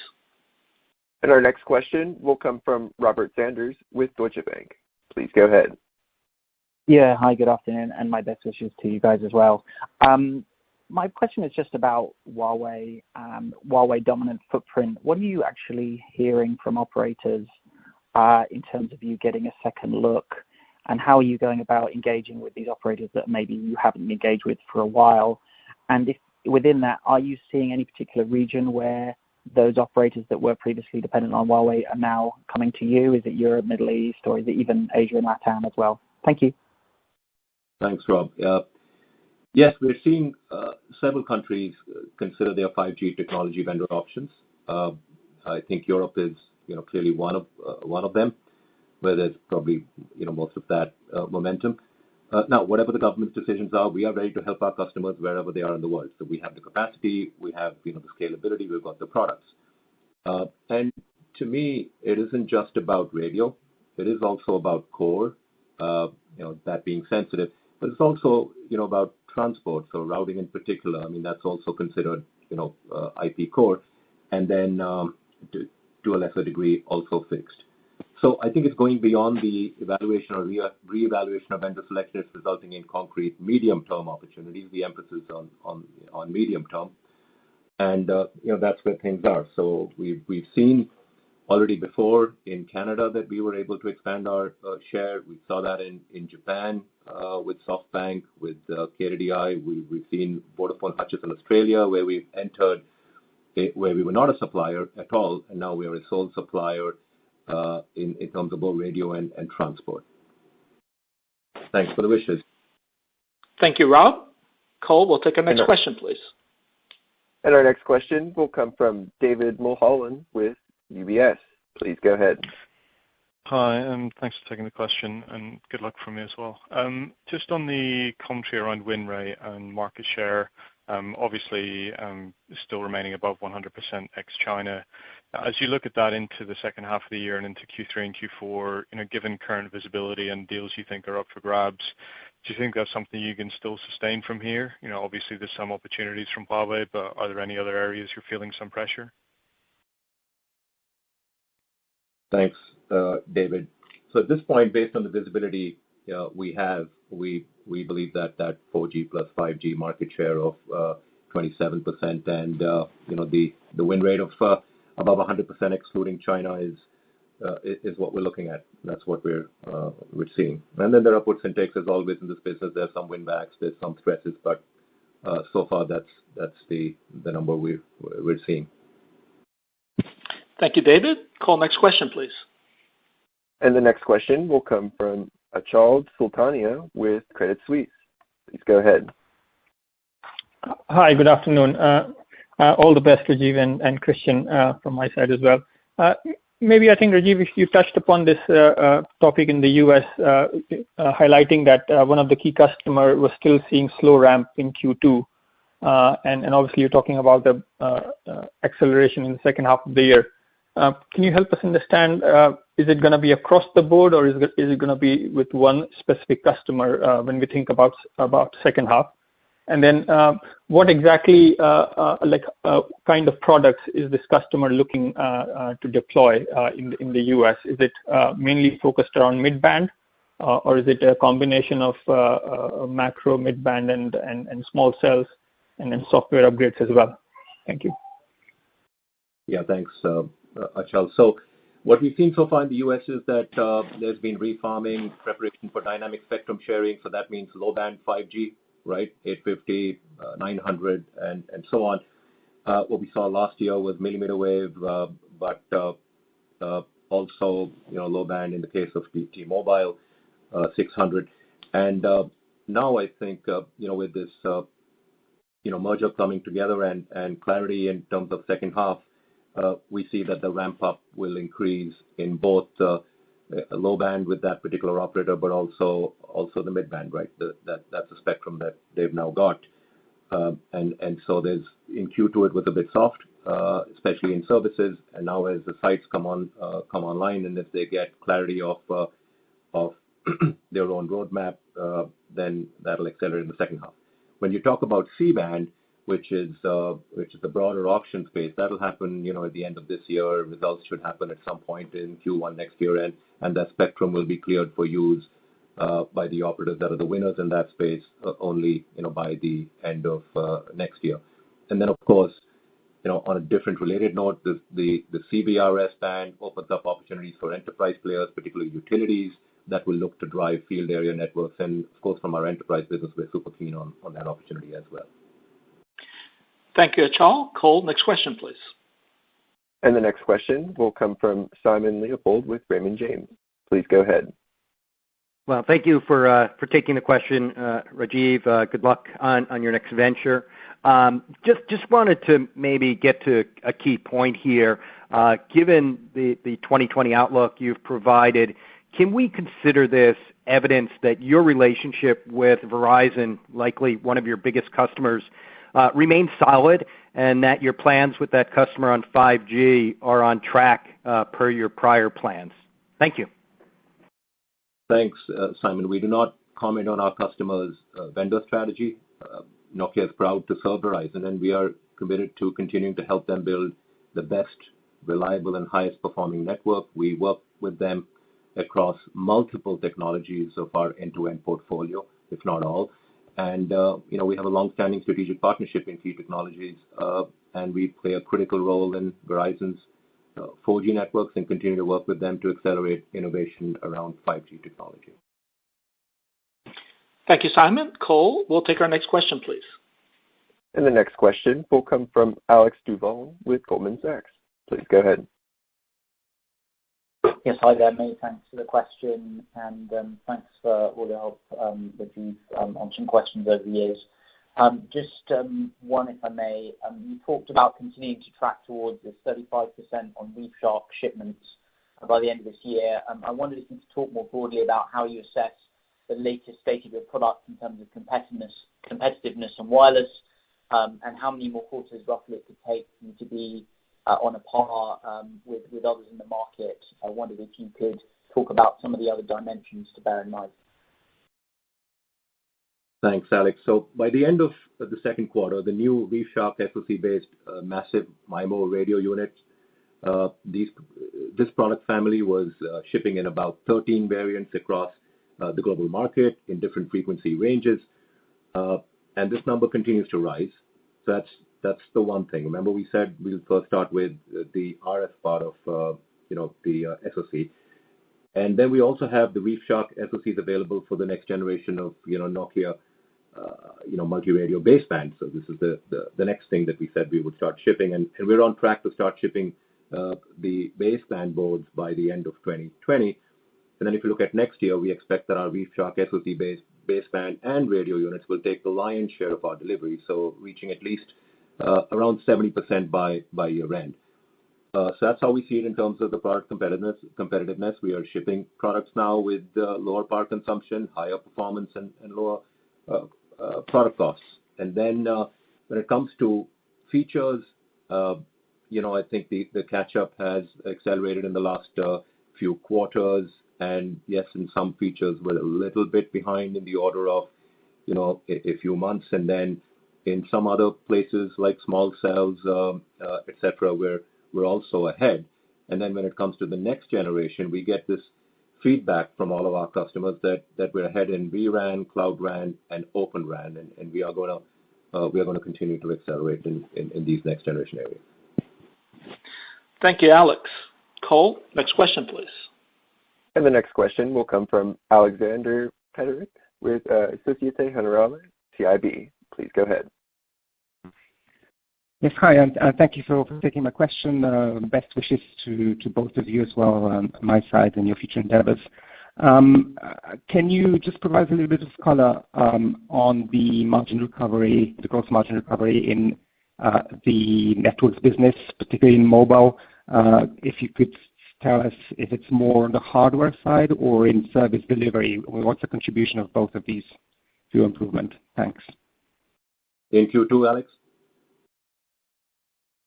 [SPEAKER 1] And our next question will come from Robert Sanders with Deutsche Bank. Please go ahead.
[SPEAKER 6] Yeah, hi, good afternoon, and my best wishes to you guys as well. My question is just about Huawei Huawei dominant footprint. What are you actually hearing from operators in terms of you getting a second look, and how are you going about engaging with these operators that maybe you haven't engaged with for a while? And if within that, are you seeing any particular region where those operators that were previously dependent on Huawei are now coming to you? Is it Europe, Middle East, or is it even Asia and LATAM as well? Thank you.
[SPEAKER 3] Thanks, Rob. Yes, we're seeing several countries consider their 5G technology vendor options. I think Europe is, clearly one of them, where there's probably, most of that momentum. Now, whatever the government's decisions are, we are ready to help our customers wherever they are in the world. So we have the capacity, we have, the scalability, we've got the products. And to me, it isn't just about radio. It is also about core, that being sensitive, but it's also, about transport, so routing in particular. I mean, that's also considered, IP core, and then to a lesser degree, also fixed. So I think it's going beyond the evaluation or re-evaluation of vendor selection. It's resulting in concrete medium-term opportunities, the emphasis on medium-term. And, that's where things are. So we've seen already before in Canada that we were able to expand our share. We saw that in Japan with SoftBank, with KDDI. We've seen Vodafone Hutchison Australia, where we've entered where we were not a supplier at all, and now we are a sole supplier in terms of both radio and transport. Thanks for the wishes.
[SPEAKER 2] Thank you, Rob. Cole, we'll take our next question, please.
[SPEAKER 1] And our next question will come from David Mulholland with UBS. Please go ahead.
[SPEAKER 7] Hi, and thanks for taking the question, and good luck from me as well. Just on the commentary around win rate and market share, obviously still remaining above 100% ex-China. As you look at that into the second half of the year and into Q3 and Q4, given current visibility and deals you think are up for grabs, do you think that's something you can still sustain from here? Obviously there's some opportunities from Huawei, but are there any other areas you're feeling some pressure? Thanks,
[SPEAKER 3] David. So at this point, based on the visibility we have, we believe that 4G plus 5G market share of 27% and the win rate of above 100% excluding China is what we're looking at. That's what we're seeing. And then there are puts and takes as always in this business. There's some win backs, there's some stresses, but so far that's the number we're seeing.
[SPEAKER 2] Thank you, David. Call next question, please.
[SPEAKER 1] And the next question will come from Achal Sultania with Credit Suisse. Please go ahead.
[SPEAKER 8] Hi, good afternoon. All the best, Rajeev and Christian, from my side as well. Maybe I think, Rajeev, if you touched upon this topic in the U.S., highlighting that one of the key customer was still seeing slow ramp in Q2, and obviously you're talking about the acceleration in the second half of the year. Can you help us understand, is it going to be across the board, or is it going to be with one specific customer when we think about second half? And then what exactly kind of products is this customer looking to deploy in the US? Is it mainly focused around mid-band, or is it a combination of macro, mid-band, and small cells, and then software upgrades as well? Thank you.
[SPEAKER 3] Yeah, thanks, Achal. So what we've seen so far in the U.S. is that there's been refarming, preparation for dynamic spectrum sharing, so that means low-band 5G, right, 850, 900, and so on. What we saw last year was millimeter wave, but also low band in the case of T-Mobile, 600. And now I think with this merger coming together and clarity in terms of second half, we see that the ramp up will increase in both low band with that particular operator, but also the mid band, right? That's a spectrum that they've now got, and so there's in Q2 it was a bit soft, especially in services, and now as the sites come online and if they get clarity of their own roadmap, then that'll accelerate in the second half. When you talk about C-band, which is the broader auction space, that'll happen, at the end of this year. Results should happen at some point in Q1 next year, and that spectrum will be cleared for use by the operators that are the winners in that space only by the end of next year. And then, of course, on a different related note, the CBRS band opens up opportunities for enterprise players, particularly utilities, that will look to drive field area networks. And of course, from our enterprise business, we're super keen on that opportunity as well.
[SPEAKER 2] Thank you, Achal. Cole, next question, please.
[SPEAKER 1] And the next question will come from Simon Leopold with Raymond James. Please go ahead.
[SPEAKER 9] Well, thank you for taking the question, Rajeev. Good luck on your next venture. Just wanted to maybe get to a key point here. Given the 2020 outlook you've provided, can we consider this evidence that your relationship with Verizon, likely one of your biggest customers, remains solid, and that your plans with that customer on 5G are on track per your prior plans? Thank you.
[SPEAKER 3] Thanks, Simon. We do not comment on our customers' vendor strategy. Nokia is proud to serve Verizon, and we are committed to continuing to help them build the best, reliable, and highest performing network. We work with them across multiple technologies of our end-to-end portfolio, if not all. And, we have a long-standing strategic partnership in key technologies, and we play a critical role in Verizon's 4G networks and continue to work with them to accelerate innovation around 5G technology.
[SPEAKER 2] Thank you, Simon. Cole, we'll take our next question, please.
[SPEAKER 1] And the next question will come from Alex Duval with Goldman Sachs. Please go ahead.
[SPEAKER 10] Yes, hi there, mate. Thanks for the question, and thanks for all the help that you've answered questions over the years. Just one, if I may. You talked about continuing to track towards the 35% on ReefShark shipments by the end of this year. I wondered if you could talk more broadly about how you assess the latest state of your product in terms of competitiveness on wireless, and how many more quarters roughly it could take you to be on a par with others in the market. I wondered if you could talk about some of the other dimensions to bear in mind.
[SPEAKER 3] Thanks, Alex. So by the end of the second quarter, the new ReefShark SoC-based massive MIMO radio unit, this product family was shipping in about 13 variants across the global market in different frequency ranges, and this number continues to rise. So that's the one thing. Remember, we said we'll first start with the RF part of the SoC, and then we also have the ReefShark SoCs available for the next generation of Nokia multi-radio baseband. So this is the next thing that we said we would start shipping, and we're on track to start shipping the baseband boards by the end of 2020. And then if you look at next year, we expect that our ReefShark SoC-based baseband and radio units will take the lion's share of our delivery, so reaching at least around 70% by year end. So that's how we see it in terms of the product competitiveness. We are shipping products now with lower power consumption, higher performance, and lower product costs. And then when it comes to features, I think the catch-up has accelerated in the last few quarters. And yes, in some features we're a little bit behind in the order of, a few months. And then in some other places like small cells, etc., we're also ahead. And then when it comes to the next generation, we get this feedback from all of our customers that we're ahead in vRAN, Cloud RAN, and Open RAN, and we are going to continue to accelerate in these next generation areas.
[SPEAKER 2] Thank you, Alex. Cole, next question, please.
[SPEAKER 1] And the next question will come from Alexander Peterc with Societe Generale CIB. Please go ahead.
[SPEAKER 11] Yes, hi, and thank you for taking my question. Best wishes to both of you as well on my side and your future endeavors. Can you just provide a little bit of color on the margin recovery, the gross margin recovery in the networks business, particularly in mobile? If you could tell us if it's more on the hardware side or in service delivery, what's the contribution of both of these to improvement? Thanks.
[SPEAKER 3] In Q2, Alex?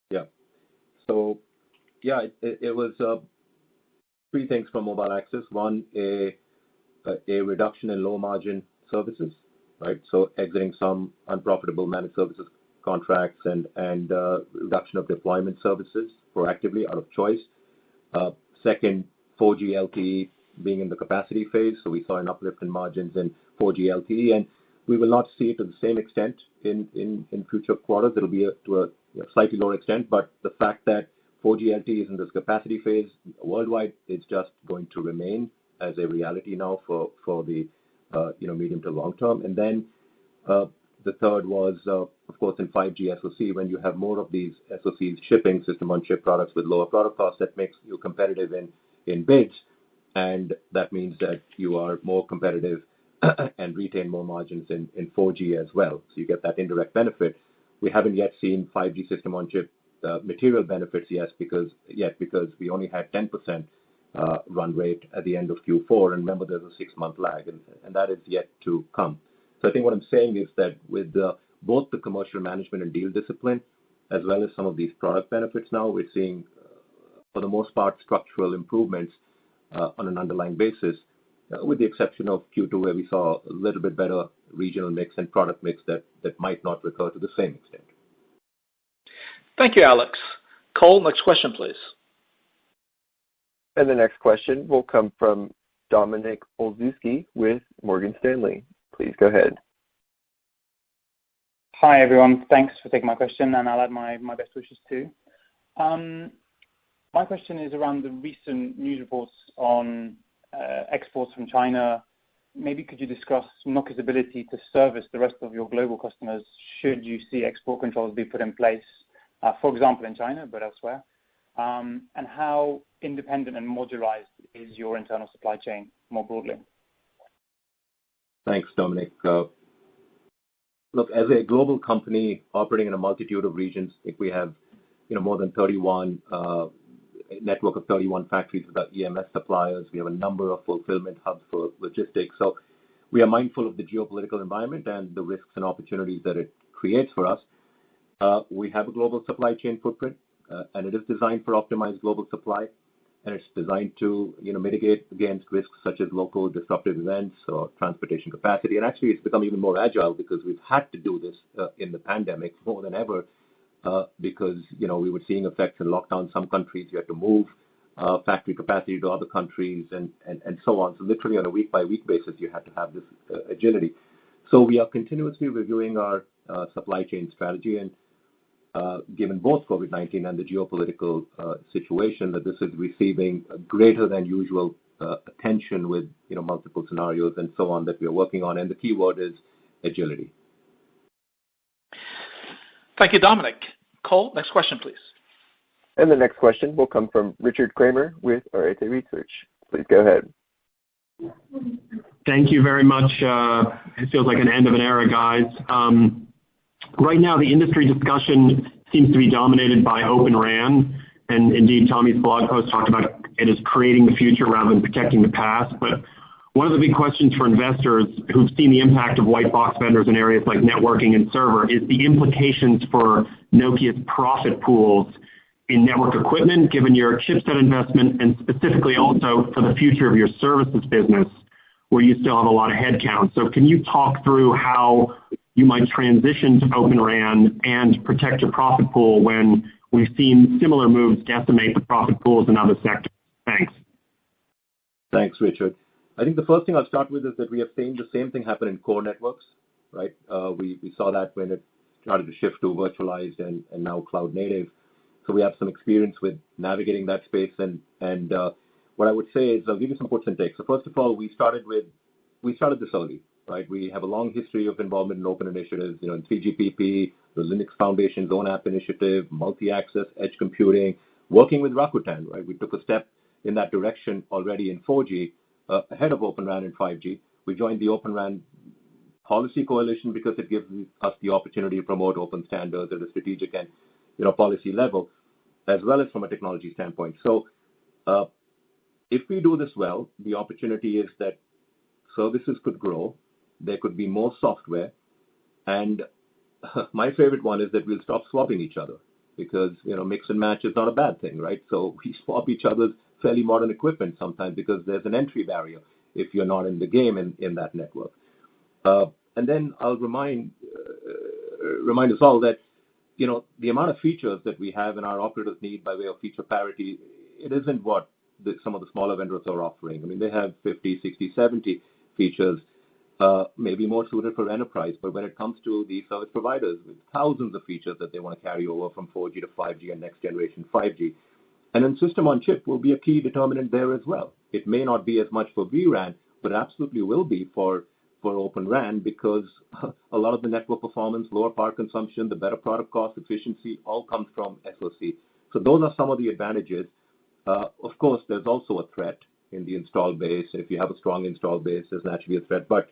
[SPEAKER 3] Yeah. So, it was three things from mobile access. One, a reduction in low margin services, right? So exiting some unprofitable managed services contracts and reduction of deployment services proactively out of choice. Second, 4G LTE being in the capacity phase, so we saw an uplift in margins in 4G LTE, and we will not see it to the same extent in future quarters. It'll be to a slightly lower extent, but the fact that 4G LTE is in this capacity phase worldwide is just going to remain as a reality now for the medium to long term. And then the third was, of course, in 5G SoC, when you have more of these SoCs shipping system-on-chip products with lower product costs, that makes you competitive in bids, and that means that you are more competitive and retain more margins in 4G as well. So you get that indirect benefit. We haven't yet seen 5G system-on-chip material benefits yet because we only had 10% run rate at the end of Q4, and remember there's a 6-month lag, and that is yet to come. So I think what I'm saying is that with both the commercial management and deal discipline, as well as some of these product benefits now, we're seeing, for the most part, structural improvements on an underlying basis, with the exception of Q2, where we saw a little bit better regional mix and product mix that might not recur to the same extent.
[SPEAKER 2] Thank you, Alex. Cole, next question, please.
[SPEAKER 1] And the next question will come from Dominik Olszewski with Morgan Stanley. Please go ahead.
[SPEAKER 12] Hi, everyone. Thanks for taking my question, and I'll add my best wishes too. My question is around the recent news reports on exports from China. Maybe could you discuss Nokia's ability to service the rest of your global customers should you see export controls be put in place, for example, in China, but elsewhere? And how independent and modularized is your internal supply chain more broadly?
[SPEAKER 3] Thanks, Dominic. Look, as a global company operating in a multitude of regions, I think we have more than 31 network of 31 factories with our EMS suppliers. We have a number of fulfillment hubs for logistics. So we are mindful of the geopolitical environment and the risks and opportunities that it creates for us. We have a global supply chain footprint, and it is designed for optimized global supply, and it's designed to mitigate against risks such as local disruptive events or transportation capacity. And actually, it's become even more agile because we've had to do this in the pandemic more than ever, because we were seeing effects in lockdown in some countries. You had to move factory capacity to other countries and so on. So literally on a week-by-week basis, you had to have this agility. So we are continuously reviewing our supply chain strategy, and given both COVID-19 and the geopolitical situation, that this is receiving greater than usual attention with multiple scenarios and so on that we are working on. And the key word is agility.
[SPEAKER 2] Thank you, Dominic. Cole, next question, please.
[SPEAKER 1] And the next question will come from Richard Kramer with Arete Research. Please go ahead.
[SPEAKER 13] Thank you very much. It feels like an end of an era, guys. Right now, the industry discussion seems to be dominated by Open RAN, and indeed, Tommy's blog post talked about it as creating the future rather than protecting the past. But one of the big questions for investors who've seen the impact of white box vendors in areas like networking and server is the implications for Nokia's profit pools in network equipment, given your chipset investment, and specifically also for the future of your services business, where you still have a lot of headcount. So can you talk through how you might transition to Open RAN and protect your profit pool when we've seen similar moves decimate the profit pools in other sectors? Thanks.
[SPEAKER 3] Thanks, Richard. I think the first thing I'll start with is that we have seen the same thing happen in core networks, right? We saw that when it started to shift to virtualized and now cloud native. So we have some experience with navigating that space. And what I would say is I'll give you some puts and takes. So first of all, we started this early, right? We have a long history of involvement in open initiatives, in 3GPP, the Linux Foundation's own app initiative, multi-access, edge computing, working with Rakuten, right? We took a step in that direction already in 4G, ahead of Open RAN and 5G. We joined the Open RAN Policy Coalition because it gives us the opportunity to promote open standards at a strategic and policy level, as well as from a technology standpoint. So if we do this well, the opportunity is that services could grow, there could be more software, and my favorite one is that we'll stop swapping each other because mix and match is not a bad thing, right? So we swap each other's fairly modern equipment sometimes because there's an entry barrier if you're not in the game in that network. And then I'll remind us all that the amount of features that we have and our operators need by way of feature parity, it isn't what some of the smaller vendors are offering. I mean, they have 50, 60, 70 features, maybe more suited for enterprise. But when it comes to the service providers with thousands of features that they want to carry over from 4G to 5G and next generation 5G, and then system on chip will be a key determinant there as well. It may not be as much for vRAN, but it absolutely will be for Open RAN, because a lot of the network performance, lower power consumption, the better product cost efficiency all comes from SoC. So those are some of the advantages. Of course, there's also a threat in the install base. If you have a strong install base, there's naturally a threat. But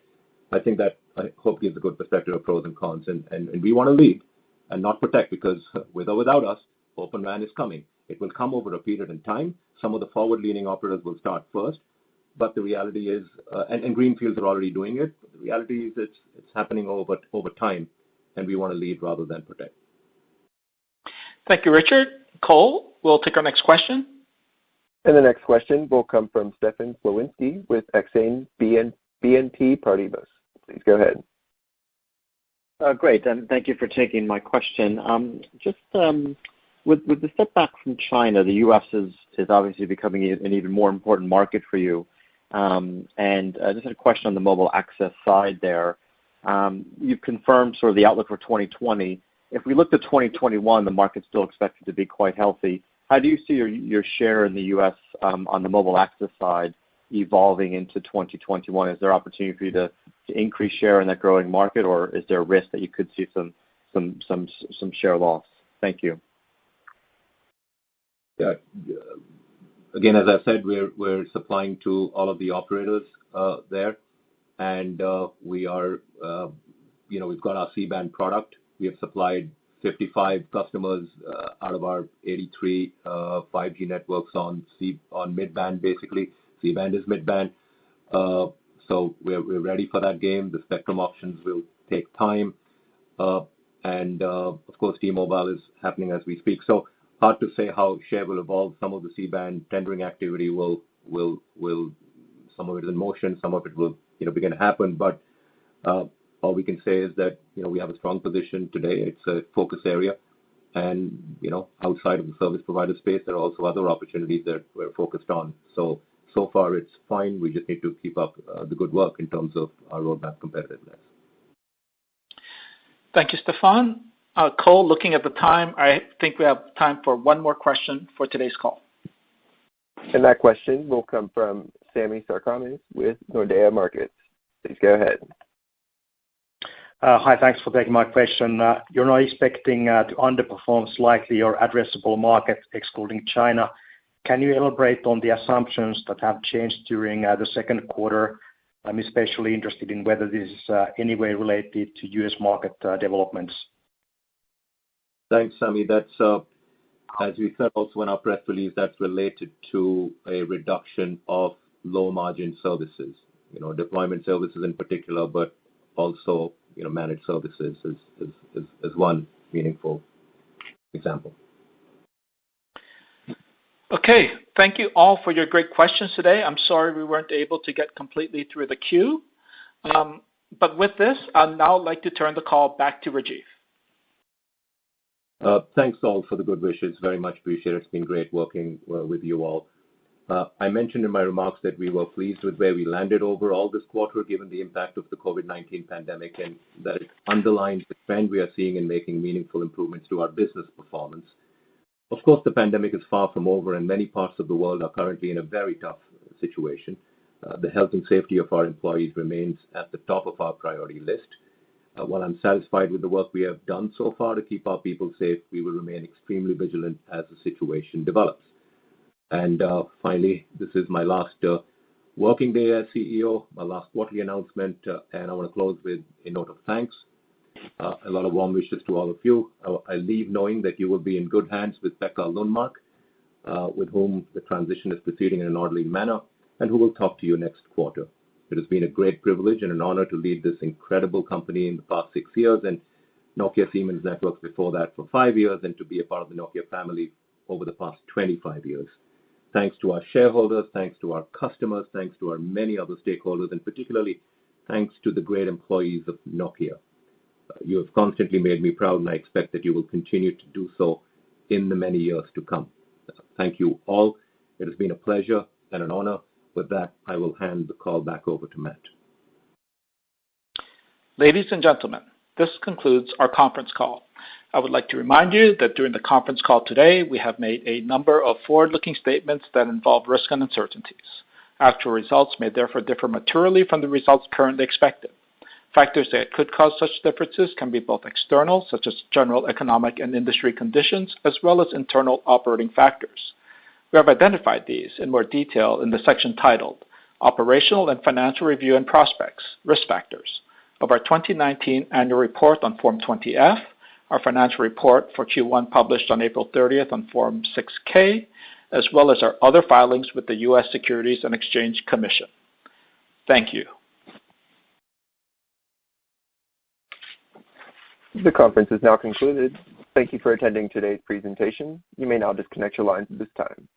[SPEAKER 3] I think that, I hope, gives a good perspective of pros and cons. And we want to lead and not protect, because with or without us, Open RAN is coming. It will come over a period in time. Some of the forward-leaning operators will start first. But the reality is, and greenfields are already doing it, but the reality is it's happening over time, and we want to lead rather than protect.
[SPEAKER 2] Thank you, Richard. Cole, we'll take our next question.
[SPEAKER 1] And the next question will come from Stefan Slowinski with Exane BNP Paribas. Please go ahead.
[SPEAKER 14] Great, and thank you for taking my question. With the step back from China, the U.S. is obviously becoming an even more important market for you. And I just had a question on the mobile access side there. You've confirmed sort of the outlook for 2020. If we look to 2021, the market's still expected to be quite healthy. How do you see your share in the U.S. On the mobile access side evolving into 2021? Is there opportunity for you to increase share in that growing market, or is there a risk that you could see some share loss? Thank you.
[SPEAKER 3] Yeah. Again, as I said, we're supplying to all of the operators there, and we are, we've got our C-band product. We have supplied 55 customers out of our 83 5G networks on mid-band, basically. C-band is mid-band. So we're ready for that game. The spectrum auctions will take time. And of course, T-Mobile is happening as we speak. So hard to say how share will evolve. Some of the C-band tendering activity will some of it is in motion, some of it will begin to happen. But all we can say is that we have a strong position today. It's a focus area, and outside of the service provider space, there are also other opportunities that we're focused on. So far it's fine. We just need to keep up the good work in terms of our roadmap competitiveness.
[SPEAKER 2] Thank you, Stefan. Cole, looking at the time, I think we have time for one more question for today's call.
[SPEAKER 1] And that question will come from Sami Sarkamies with Nordea Markets. Please go ahead.
[SPEAKER 4] Hi, thanks for taking my question. You're not expecting to underperform slightly your addressable market, excluding China. Can you elaborate on the assumptions that have changed during the second quarter? I'm especially interested in whether this is any way related to U.S. market developments.
[SPEAKER 3] Thanks, Sami. That's, as we said also in our press release, that's related to a reduction of low-margin services, deployment services in particular, but also managed services is one meaningful example.
[SPEAKER 2] Okay, thank you all for your great questions today. I'm sorry we weren't able to get completely through the queue. But with this, I'd now like to turn the call back to Rajeev.
[SPEAKER 3] Thanks all for the good wishes. Very much appreciate it. It's been great working with you all. I mentioned in my remarks that we were pleased with where we landed overall this quarter, given the impact of the COVID-19 pandemic, and that it underlines the trend we are seeing in making meaningful improvements to our business performance. Of course, the pandemic is far from over, and many parts of the world are currently in a very tough situation. The health and safety of our employees remains at the top of our priority list. While I'm satisfied with the work we have done so far to keep our people safe, we will remain extremely vigilant as the situation develops. And finally, this is my last working day as CEO, my last quarterly announcement, and I want to close with a note of thanks. A lot of warm wishes to all of you. I leave knowing that you will be in good hands with Pekka Lundmark, with whom the transition is proceeding in an orderly manner, and who will talk to you next quarter. It has been a great privilege and an honor to lead this incredible company in the past 6 years, and Nokia Siemens Networks before that for 5 years, and to be a part of the Nokia family over the past 25 years. Thanks to our shareholders, thanks to our customers, thanks to our many other stakeholders, and particularly thanks to the great employees of Nokia. You have constantly made me proud, and I expect that you will continue to do so in the many years to come. Thank you all. It has has been a pleasure and an honor. With that, I will hand the call back over to Matt.
[SPEAKER 2] Ladies and gentlemen, this concludes our conference call. I would like to remind you that during the conference call today, we have made a number of forward-looking statements that involve risk and uncertainties. Actual results may therefore differ materially from the results currently expected. Factors that could cause such differences can be both external, such as general economic and industry conditions, as well as internal operating factors. We have identified these in more detail in the section titled Operational and Financial Review and Prospects, Risk Factors, of our 2019 Annual Report on Form 20-F, our financial report for Q1 published on April 30th on Form 6-K, as well as our other filings with the U.S. Securities and Exchange Commission. Thank you.
[SPEAKER 1] The conference is now concluded. Thank you for attending today's presentation. You may now disconnect your lines at this time.